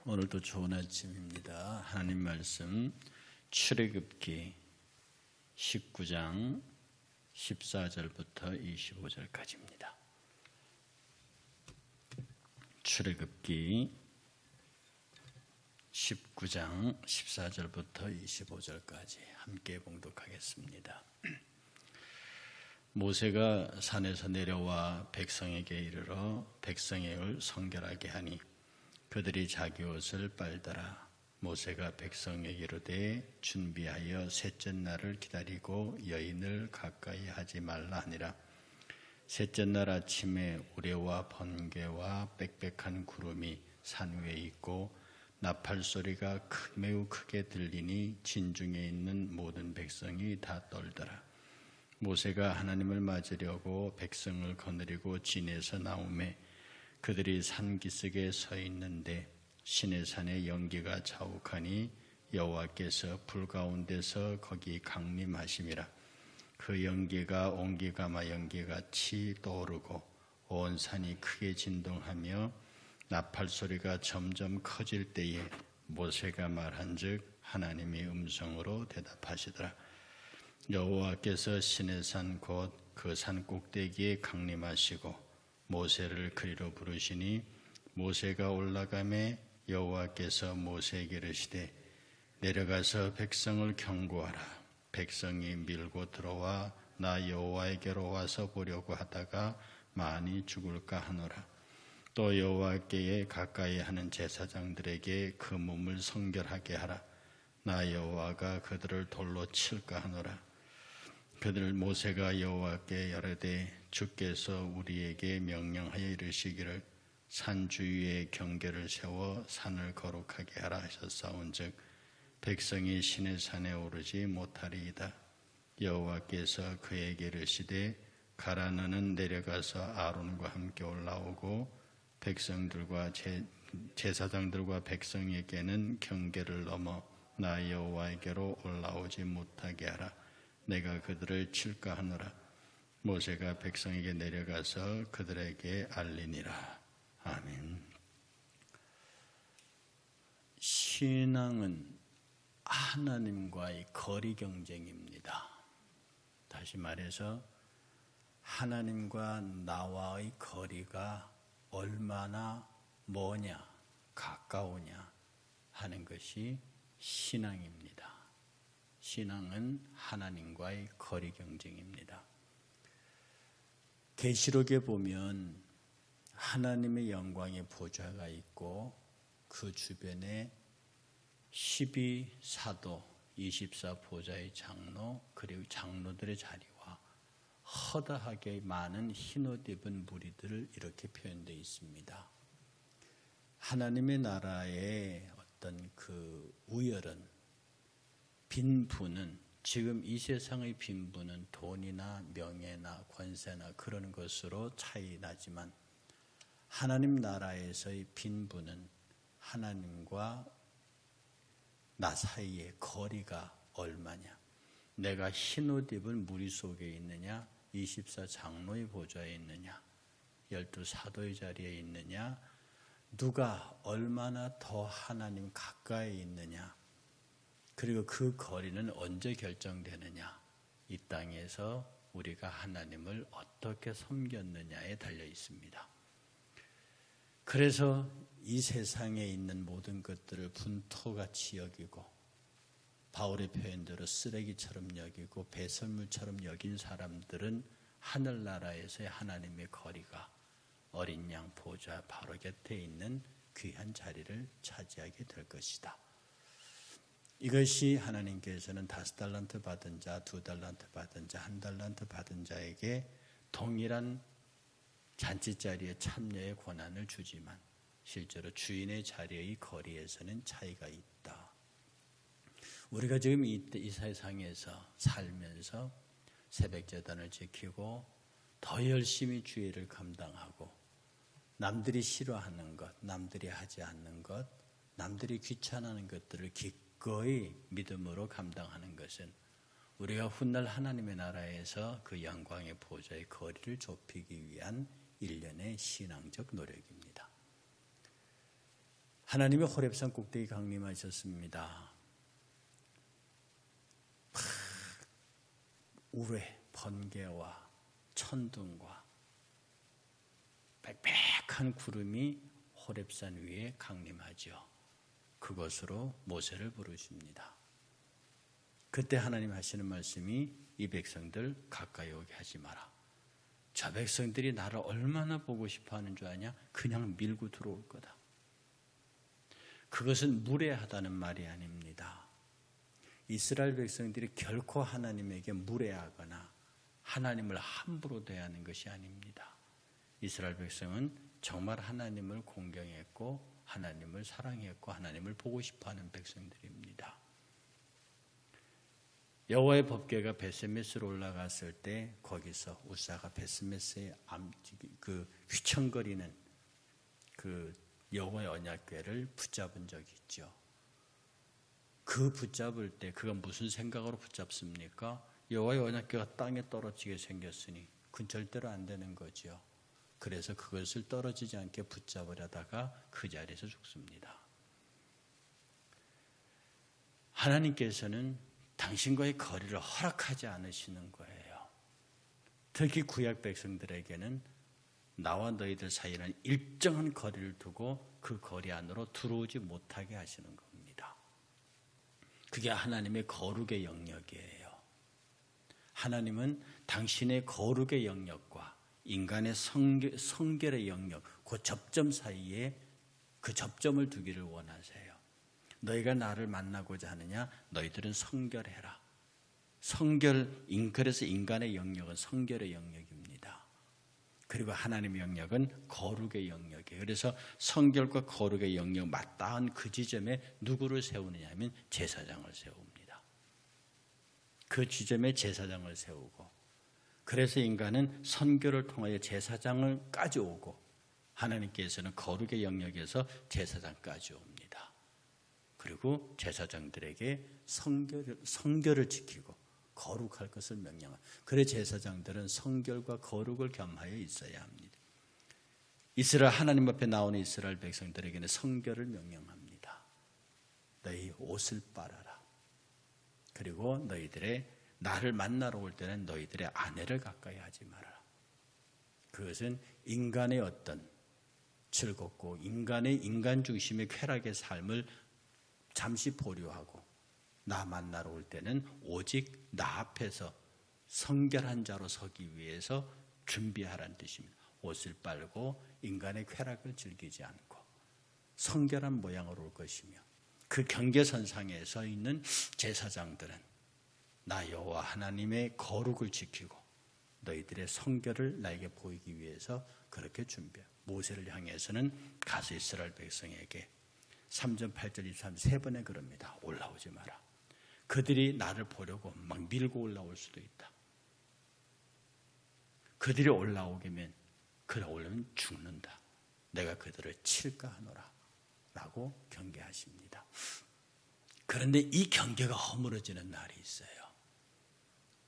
오늘도 좋은 아침입니다. 하나님 말씀 출애굽기 19장 14절부터 25절까지입니다. 출애굽기 19장 14절부터 25절까지 함께 봉독하겠습니다. 모세가 산에서 내려와 백성에게 이르러 백성을 성결하게 하니 그들이 자기 옷을 빨더라. 모세가 백성에게 이르되 준비하여 셋째 날을 기다리고 여인을 가까이 하지 말라 하니라. 셋째 날 아침에 우레와 번개와 빽빽한 구름이 산 위에 있고 나팔 소리가 매우 크게 들리니 진중에 있는 모든 백성이 다 떨더라. 모세가 하나님을 맞으려고 백성을 거느리고 진에서 나오매 그들이 산기슭에 서 있는데 시내산의 연기가 자욱하니 여호와께서 불 가운데서 거기 강림하심이라. 그 연기가 옹기가마 연기같이 떠오르고 온 산이 크게 진동하며 나팔 소리가 점점 커질 때에 모세가 말한즉 하나님의 음성으로 대답하시더라. 여호와께서 시내산 곧 그 산 꼭대기에 강림하시고 모세를 그리로 부르시니 모세가 올라가매 여호와께서 모세에게 이르시되 내려가서 백성을 경고하라. 백성이 밀고 들어와 나 여호와에게로 와서 보려고 하다가 많이 죽을까 하노라. 또 여호와께 가까이 하는 제사장들에게 그 몸을 성결하게 하라. 나 여호와가 그들을 돌로 칠까 하노라. 그들 모세가 여호와께 이르되 주께서 우리에게 명령하여 이르시기를 산 주위에 경계를 세워 산을 거룩하게 하라 하셨사온즉 백성이 시내산에 오르지 못하리이다. 여호와께서 그에게 이르시되 가라. 너는 내려가서 아론과 함께 올라오고 백성들과 제사장들과 백성에게는 경계를 넘어 나 여호와에게로 올라오지 못하게 하라. 내가 그들을 칠까 하노라. 모세가 백성에게 내려가서 그들에게 알리니라. 아멘. 신앙은 하나님과의 거리 경쟁입니다. 다시 말해서 하나님과 나와의 거리가 얼마나 머냐, 가까우냐 하는 것이 신앙입니다. 신앙은 하나님과의 거리 경쟁입니다. 계시록에 보면 하나님의 영광의 보좌가 있고 그 주변에 12사도, 24보좌의 장로, 그리고 장로들의 자리와 허다하게 많은 흰옷 입은 무리들을 이렇게 표현되어 있습니다. 하나님의 나라의 어떤 그 우열은 빈부는 지금 이 세상의 빈부는 돈이나 명예나 권세나 그런 것으로 차이 나지만 하나님 나라에서의 빈부는 하나님과 나 사이의 거리가 얼마냐. 내가 흰옷 입은 무리 속에 있느냐, 24장로의 보좌에 있느냐, 12사도의 자리에 있느냐, 누가 얼마나 더 하나님 가까이 있느냐, 그리고 그 거리는 언제 결정되느냐, 이 땅에서 우리가 하나님을 어떻게 섬겼느냐에 달려 있습니다. 그래서 이 세상에 있는 모든 것들을 분토같이 여기고 바울의 표현대로 쓰레기처럼 여기고 배설물처럼 여긴 사람들은 하늘나라에서의 하나님의 거리가 어린 양 보좌 바로 곁에 있는 귀한 자리를 차지하게 될 것이다. 이것이 하나님께서는 5달란트 받은 자, 2달란트 받은 자, 1달란트 받은 자에게 동일한 잔치자리에 참여의 권한을 주지만 실제로 주인의 자리의 거리에서는 차이가 있다. 우리가 지금 이 세상에서 살면서 새벽제단을 지키고 더 열심히 주의를 감당하고 남들이 싫어하는 것, 남들이 하지 않는 것, 남들이 귀찮아하는 것들을 기꺼이 믿음으로 감당하는 것은 우리가 훗날 하나님의 나라에서 그 영광의 보좌의 거리를 좁히기 위한 일련의 신앙적 노력입니다. 하나님이 호렙산 꼭대기 강림하셨습니다. 우레, 번개와 천둥과 빽빽한 구름이 호렙산 위에 강림하죠. 그것으로 모세를 부르십니다. 그때 하나님 하시는 말씀이 이 백성들 가까이 오게 하지 마라. 저 백성들이 나를 얼마나 보고 싶어 하는 줄 아냐? 그냥 밀고 들어올 거다. 그것은 무례하다는 말이 아닙니다. 이스라엘 백성들이 결코 하나님에게 무례하거나 하나님을 함부로 대하는 것이 아닙니다. 이스라엘 백성은 정말 하나님을 공경했고 하나님을 사랑했고 하나님을 보고 싶어하는 백성들입니다. 여호와의 법궤가 베스메스로 올라갔을 때 거기서 우사가 베스메스의 그 휘청거리는 그 여호와의 언약궤를 붙잡은 적이 있죠. 그 붙잡을 때 그건 무슨 생각으로 붙잡습니까? 여호와의 언약궤가 땅에 떨어지게 생겼으니 그건 절대로 안 되는 거죠. 그래서 그것을 떨어지지 않게 붙잡으려다가 그 자리에서 죽습니다. 하나님께서는 당신과의 거리를 허락하지 않으시는 거예요. 특히 구약 백성들에게는 나와 너희들 사이에는 일정한 거리를 두고 그 거리 안으로 들어오지 못하게 하시는 겁니다. 그게 하나님의 거룩의 영역이에요. 하나님은 당신의 거룩의 영역과 인간의 성결의 영역, 그 접점 사이에 그 접점을 두기를 원하세요. 너희가 나를 만나고자 하느냐? 너희들은 성결해라. 그래서 인간의 영역은 성결의 영역입니다. 그리고 하나님의 영역은 거룩의 영역이에요. 그래서 성결과 거룩의 영역 맞닿은 그 지점에 누구를 세우느냐 하면 제사장을 세웁니다. 그 지점에 제사장을 세우고, 그래서 인간은 선교를 통하여 제사장을까지 오고, 하나님께서는 거룩의 영역에서 제사장까지 옵니다. 그리고 제사장들에게 성결을 지키고 거룩할 것을 명령합니다. 그래 제사장들은 성결과 거룩을 겸하여 있어야 합니다. 이스라엘 하나님 앞에 나오는 이스라엘 백성들에게는 성결을 명령합니다. 너희 옷을 빨아라. 그리고 나를 만나러 올 때는 너희들의 아내를 가까이 하지 말아라. 그것은 인간의 어떤 즐겁고 인간 중심의 쾌락의 삶을 잠시 보류하고 나 만나러 올 때는 오직 나 앞에서 성결한 자로 서기 위해서 준비하라는 뜻입니다. 옷을 빨고 인간의 쾌락을 즐기지 않고 성결한 모양으로 올 것이며, 그 경계선상에 서 있는 제사장들은 나 여호와 하나님의 거룩을 지키고 너희들의 성결을 나에게 보이기 위해서 그렇게 준비합니다. 모세를 향해서는 가서 이스라엘 백성에게 3절, 8절, 23절 세 번에 그럽니다. 올라오지 마라. 그들이 나를 보려고 막 밀고 올라올 수도 있다. 그들이 올라오면 죽는다. 내가 그들을 칠까 하노라 라고 경계하십니다. 그런데 이 경계가 허물어지는 날이 있어요.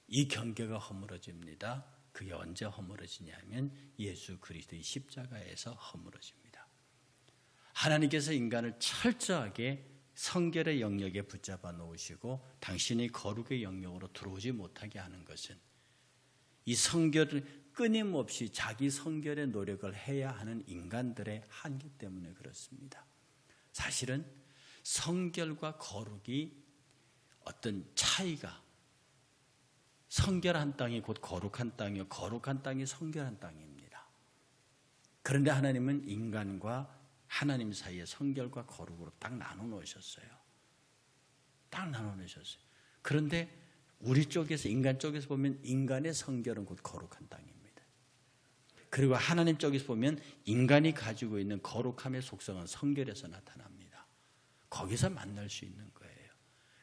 이 경계가 허물어집니다. 그게 언제 허물어지냐면 예수 그리스도의 십자가에서 허물어집니다. 하나님께서 인간을 철저하게 성결의 영역에 붙잡아 놓으시고 당신의 거룩의 영역으로 들어오지 못하게 하는 것은 이 성결을 끊임없이 자기 성결의 노력을 해야 하는 인간들의 한계 때문에 그렇습니다. 사실은 성결과 거룩이 어떤 차이가, 성결한 땅이 곧 거룩한 땅이요, 거룩한 땅이 성결한 땅입니다. 그런데 하나님은 인간과 하나님 사이에 성결과 거룩으로 딱 나눠 놓으셨어요. 딱 나눠 놓으셨어요. 그런데 우리 쪽에서, 인간 쪽에서 보면 인간의 성결은 곧 거룩한 땅입니다. 그리고 하나님 쪽에서 보면 인간이 가지고 있는 거룩함의 속성은 성결에서 나타납니다. 거기서 만날 수 있는 거예요.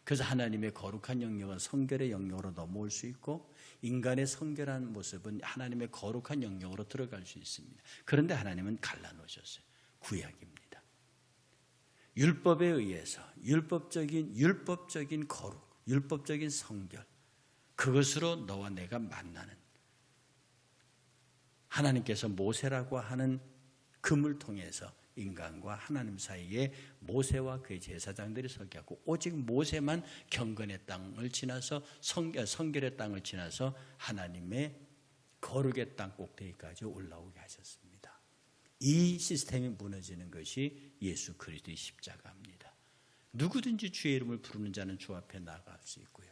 그래서 하나님의 거룩한 영역은 성결의 영역으로 넘어올 수 있고, 인간의 성결한 모습은 하나님의 거룩한 영역으로 들어갈 수 있습니다. 그런데 하나님은 갈라놓으셨어요. 구약입니다. 율법에 의해서 율법적인 거룩, 율법적인 성결, 그것으로 너와 내가 만나는, 하나님께서 모세라고 하는 금을 통해서 인간과 하나님 사이에 모세와 그의 제사장들이 서게 하고 오직 모세만 경건의 땅을 지나서 성결의 땅을 지나서 하나님의 거룩의 땅 꼭대기까지 올라오게 하셨습니다. 이 시스템이 무너지는 것이 예수 그리스도의 십자가입니다. 누구든지 주의 이름을 부르는 자는 주 앞에 나아갈 수 있고요.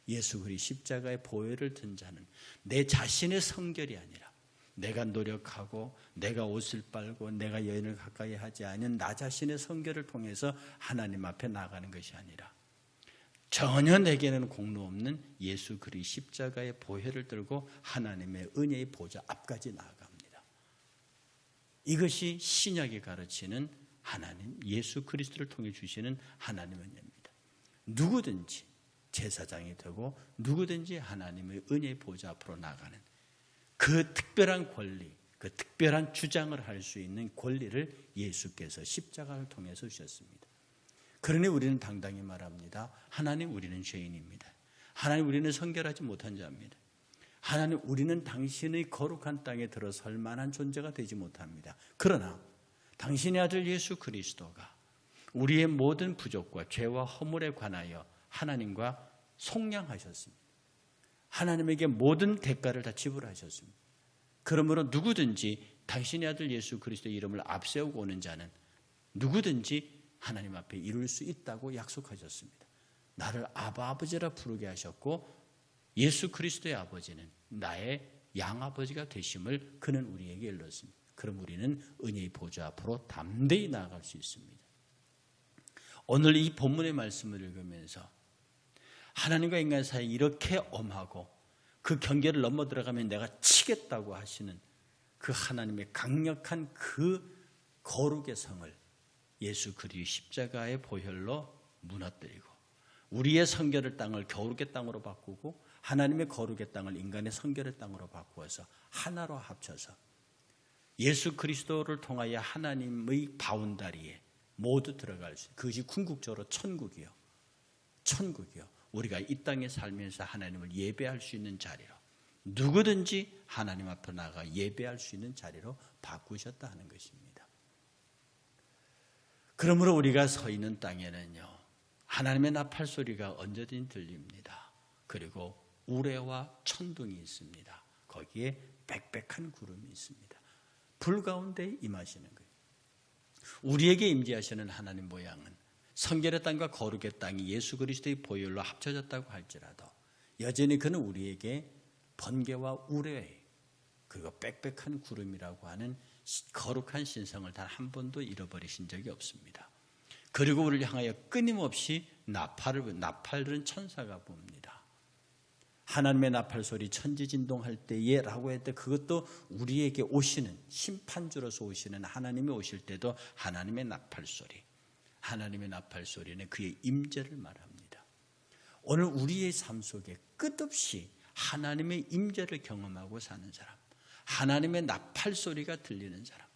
예수 그리스도의 십자가의 보혈을 든 자는 내 자신의 성결이 아니라 내가 노력하고 내가 옷을 빨고 내가 여인을 가까이 하지 않은 나 자신의 성결을 통해서 하나님 앞에 나가는 것이 아니라 전혀 내게는 공로 없는 예수 그리스도의 십자가의 보혈을 들고 하나님의 은혜의 보좌 앞까지 나아갑니다. 이것이 신약이 가르치는 하나님 예수 그리스도를 통해 주시는 하나님의 은혜입니다. 누구든지 제사장이 되고 누구든지 하나님의 은혜의 보좌 앞으로 나가는 그 특별한 권리, 그 특별한 주장을 할 수 있는 권리를 예수께서 십자가를 통해서 주셨습니다. 그러니 우리는 당당히 말합니다. 하나님, 우리는 죄인입니다. 하나님, 우리는 성결하지 못한 자입니다. 하나님, 우리는 당신의 거룩한 땅에 들어설 만한 존재가 되지 못합니다. 그러나 당신의 아들 예수 그리스도가 우리의 모든 부족과 죄와 허물에 관하여 하나님과 속량하셨습니다. 하나님에게 모든 대가를 다 지불하셨습니다. 그러므로 누구든지 당신의 아들 예수 그리스도의 이름을 앞세우고 오는 자는 누구든지 하나님 앞에 이룰 수 있다고 약속하셨습니다. 나를 아버지라 부르게 하셨고 예수 그리스도의 아버지는 나의 양아버지가 되심을 그는 우리에게 일렀습니다. 그럼 우리는 은혜의 보좌 앞으로 담대히 나아갈 수 있습니다. 오늘 이 본문의 말씀을 읽으면서 하나님과 인간 사이에 이렇게 엄하고 그 경계를 넘어 들어가면 내가 치겠다고 하시는 그 하나님의 강력한 그 거룩의 성을 예수 그리스도의 십자가의 보혈로 무너뜨리고 우리의 성결의 땅을 거룩의 땅으로 바꾸고 하나님의 거룩의 땅을 인간의 성결의 땅으로 바꾸어서 하나로 합쳐서 예수 그리스도를 통하여 하나님의 바운다리에 모두 들어갈 수 있는 그것이 궁극적으로 천국이요. 우리가 이 땅에 살면서 하나님을 예배할 수 있는 자리로 누구든지 하나님 앞에 나가 예배할 수 있는 자리로 바꾸셨다 하는 것입니다. 그러므로 우리가 서 있는 땅에는요. 하나님의 나팔 소리가 언제든지 들립니다. 그리고 우레와 천둥이 있습니다. 거기에 빽빽한 구름이 있습니다. 불 가운데 임하시는 거예요. 우리에게 임재하시는 하나님 모양은 성결의 땅과 거룩의 땅이 예수 그리스도의 보혈로 합쳐졌다고 할지라도 여전히 그는 우리에게 번개와 우레 그리고 빽빽한 구름이라고 하는 거룩한 신성을 단 한 번도 잃어버리신 적이 없습니다. 그리고 우리를 향하여 끊임없이 나팔은 천사가 붑니다. 하나님의 나팔 소리 천지진동할 때에 라고 할 때 그것도 우리에게 오시는 심판주로서 오시는 하나님이 오실 때도 하나님의 나팔 소리 하나님의 나팔 소리는 그의 임재를 말합니다. 오늘 우리의 삶 속에 끝없이 하나님의 임재를 경험하고 사는 사람 하나님의 나팔 소리가 들리는 사람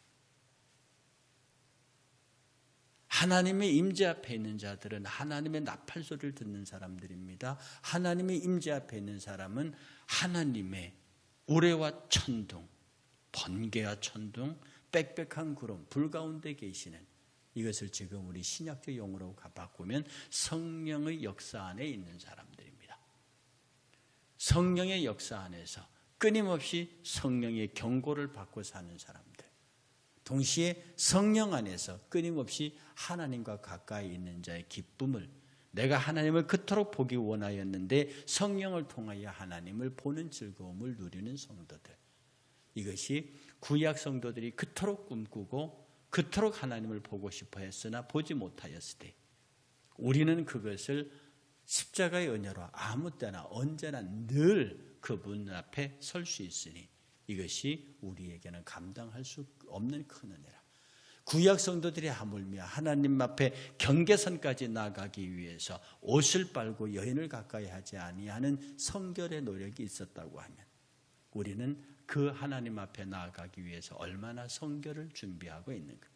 하나님의 임재 앞에 있는 자들은 하나님의 나팔 소리를 듣는 사람들입니다. 하나님의 임재 앞에 있는 사람은 하나님의 우레와 천둥, 번개와 천둥, 빽빽한 구름, 불 가운데 계시는 이것을 지금 우리 신약적 용어로 바꾸면 성령의 역사 안에 있는 사람들입니다. 성령의 역사 안에서 끊임없이 성령의 경고를 받고 사는 사람들. 동시에 성령 안에서 끊임없이 하나님과 가까이 있는 자의 기쁨을 내가 하나님을 그토록 보기 원하였는데 성령을 통하여 하나님을 보는 즐거움을 누리는 성도들. 이것이 구약 성도들이 그토록 꿈꾸고 그토록 하나님을 보고 싶어 했으나 보지 못하였을 때 우리는 그것을 십자가의 은혜로 아무 때나 언제나 늘 그분 앞에 설 수 있으니 이것이 우리에게는 감당할 수 없는 큰 은혜라. 구약 성도들이 하물며 하나님 앞에 경계선까지 나가기 위해서 옷을 빨고 여인을 가까이 하지 아니하는 성결의 노력이 있었다고 하면 우리는 그 하나님 앞에 나아가기 위해서 얼마나 성결을 준비하고 있는가.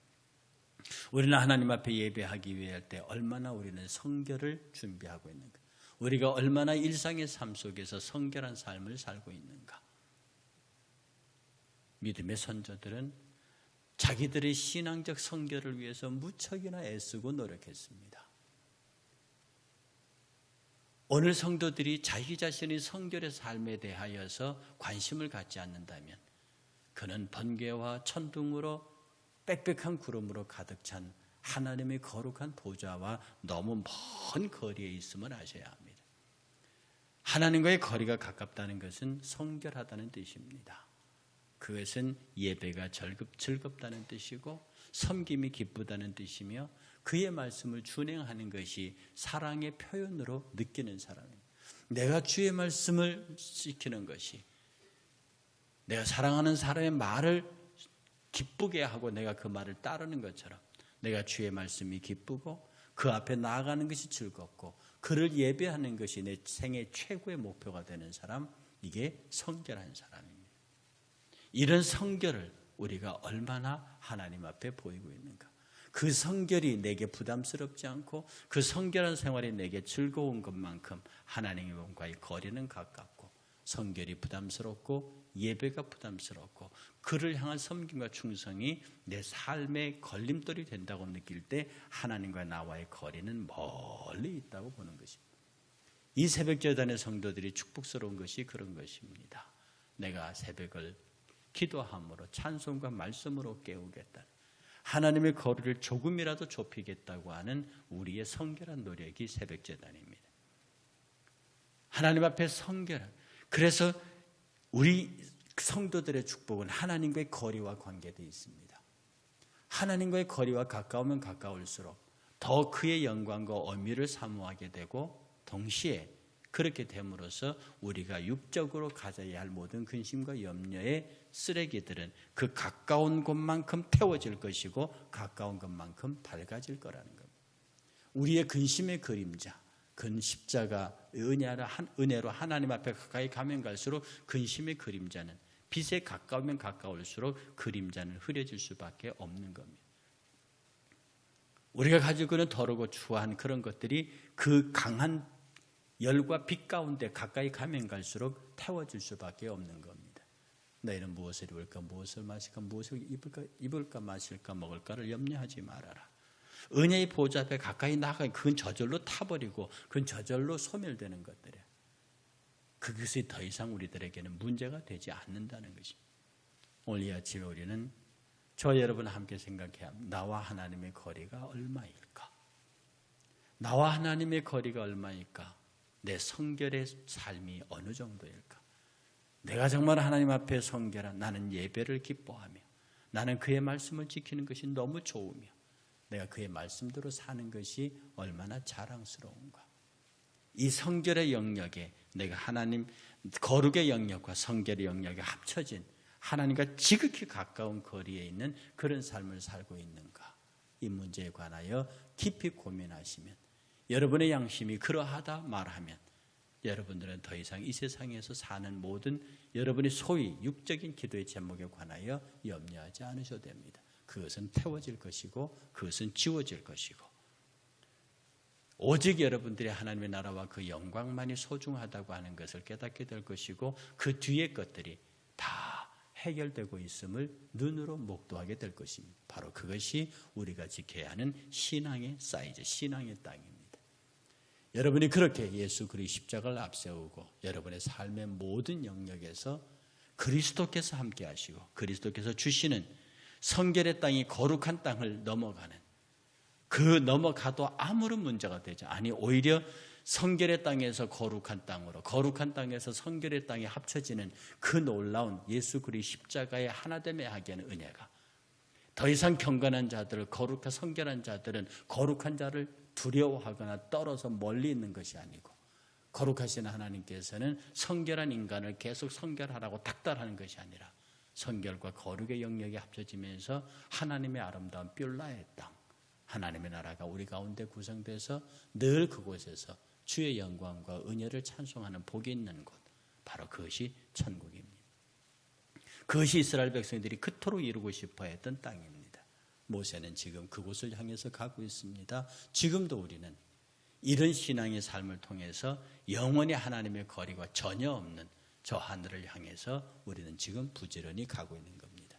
우리는 하나님 앞에 예배하기 위해 할 때 얼마나 우리는 성결을 준비하고 있는가. 우리가 얼마나 일상의 삶 속에서 성결한 삶을 살고 있는가. 믿음의 선조들은 자기들의 신앙적 성결을 위해서 무척이나 애쓰고 노력했습니다. 오늘 성도들이 자기 자신의 성결의 삶에 대하여서 관심을 갖지 않는다면 그는 번개와 천둥으로 빽빽한 구름으로 가득 찬 하나님의 거룩한 보좌와 너무 먼 거리에 있음을 아셔야 합니다. 하나님과의 거리가 가깝다는 것은 성결하다는 뜻입니다. 그것은 예배가 즐겁다는 뜻이고 섬김이 기쁘다는 뜻이며 그의 말씀을 준행하는 것이 사랑의 표현으로 느끼는 사람입니다. 내가 주의 말씀을 지키는 것이 내가 사랑하는 사람의 말을 기쁘게 하고 내가 그 말을 따르는 것처럼 내가 주의 말씀이 기쁘고 그 앞에 나아가는 것이 즐겁고 그를 예배하는 것이 내 생애 최고의 목표가 되는 사람, 이게 성결한 사람입니다. 이런 성결을 우리가 얼마나 하나님 앞에 보이고 있는가. 그 성결이 내게 부담스럽지 않고 그 성결한 생활이 내게 즐거운 것만큼 하나님과의 거리는 가깝고 성결이 부담스럽고 예배가 부담스럽고 그를 향한 섬김과 충성이 내 삶의 걸림돌이 된다고 느낄 때 하나님과 나와의 거리는 멀리 있다고 보는 것입니다. 이 새벽제단의 성도들이 축복스러운 것이 그런 것입니다. 내가 새벽을 기도함으로 찬송과 말씀으로 깨우겠다. 하나님의 거리를 조금이라도 좁히겠다고 하는 우리의 성결한 노력이 새벽제단입니다. 하나님 앞에 성결한, 그래서 우리 성도들의 축복은 하나님과의 거리와 관계되어 있습니다. 하나님과의 거리와 가까우면 가까울수록 더 그의 영광과 어미를 사모하게 되고 동시에 그렇게 됨으로써 우리가 육적으로 가져야 할 모든 근심과 염려의 쓰레기들은 그 가까운 곳만큼 태워질 것이고 가까운 것만큼 밝아질 거라는 겁니다. 우리의 근심의 그림자, 십자가 은혜로 하나님 앞에 가까이 가면 갈수록 근심의 그림자는 빛에 가까우면 가까울수록 그림자는 흐려질 수밖에 없는 겁니다. 우리가 가지고 있는 더럽고 추한 그런 것들이 그 강한 열과 빛 가운데 가까이 가면 갈수록 태워질 수밖에 없는 겁니다. 너희는 무엇을 입을까, 무엇을 마실까, 무엇을 입을까 마실까 먹을까를 염려하지 말아라. 은혜의 보좌 앞에 가까이 나가 그건 저절로 타버리고 그건 저절로 소멸되는 것들이에요. 그것이 더 이상 우리들에게는 문제가 되지 않는다는 것입니다. 오늘 이 아침에 우리는 저와 여러분 함께 생각해야 합니다. 나와 하나님의 거리가 얼마일까? 나와 하나님의 거리가 얼마일까? 내 성결의 삶이 어느 정도일까? 내가 정말 하나님 앞에 성결한, 나는 예배를 기뻐하며 나는 그의 말씀을 지키는 것이 너무 좋으며 내가 그의 말씀대로 사는 것이 얼마나 자랑스러운가. 이 성결의 영역에 내가 하나님 거룩의 영역과 성결의 영역이 합쳐진 하나님과 지극히 가까운 거리에 있는 그런 삶을 살고 있는가. 이 문제에 관하여 깊이 고민하시면 여러분의 양심이 그러하다 말하면 여러분들은 더 이상 이 세상에서 사는 모든 여러분의 소위 육적인 기도의 제목에 관하여 염려하지 않으셔도 됩니다. 그것은 태워질 것이고 그것은 지워질 것이고 오직 여러분들이 하나님의 나라와 그 영광만이 소중하다고 하는 것을 깨닫게 될 것이고 그 뒤의 것들이 다 해결되고 있음을 눈으로 목도하게 될 것입니다. 바로 그것이 우리가 지켜야 하는 신앙의 사이즈, 신앙의 땅입니다. 여러분이 그렇게 예수 그리스도의 십자가를 앞세우고 여러분의 삶의 모든 영역에서 그리스도께서 함께 하시고 그리스도께서 주시는 성결의 땅이 거룩한 땅을 넘어가는 그 넘어가도 아무런 문제가 되지 아니 오히려 성결의 땅에서 거룩한 땅으로 거룩한 땅에서 성결의 땅이 합쳐지는 그 놀라운 예수 그리스도의 십자가의 하나됨에 하기에는 은혜가 더 이상 경건한 자들을 거룩한 성결한 자들은 거룩한 자를 두려워하거나 떨어서 멀리 있는 것이 아니고 거룩하신 하나님께서는 성결한 인간을 계속 성결하라고 닥달하는 것이 아니라 성결과 거룩의 영역이 합쳐지면서 하나님의 아름다운 뷸라의 땅 하나님의 나라가 우리 가운데 구성돼서 늘 그곳에서 주의 영광과 은혜를 찬송하는 복이 있는 곳 바로 그것이 천국입니다. 그것이 이스라엘 백성들이 그토록 이루고 싶어 했던 땅입니다. 모세는 지금 그곳을 향해서 가고 있습니다. 지금도 우리는 이런 신앙의 삶을 통해서 영원히 하나님의 거리가 전혀 없는 저 하늘을 향해서 우리는 지금 부지런히 가고 있는 겁니다.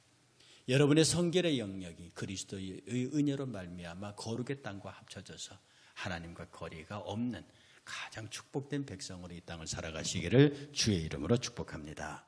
여러분의 성결의 영역이 그리스도의 은혜로 말미암아 거룩의 땅과 합쳐져서 하나님과 거리가 없는 가장 축복된 백성으로 이 땅을 살아가시기를 주의 이름으로 축복합니다.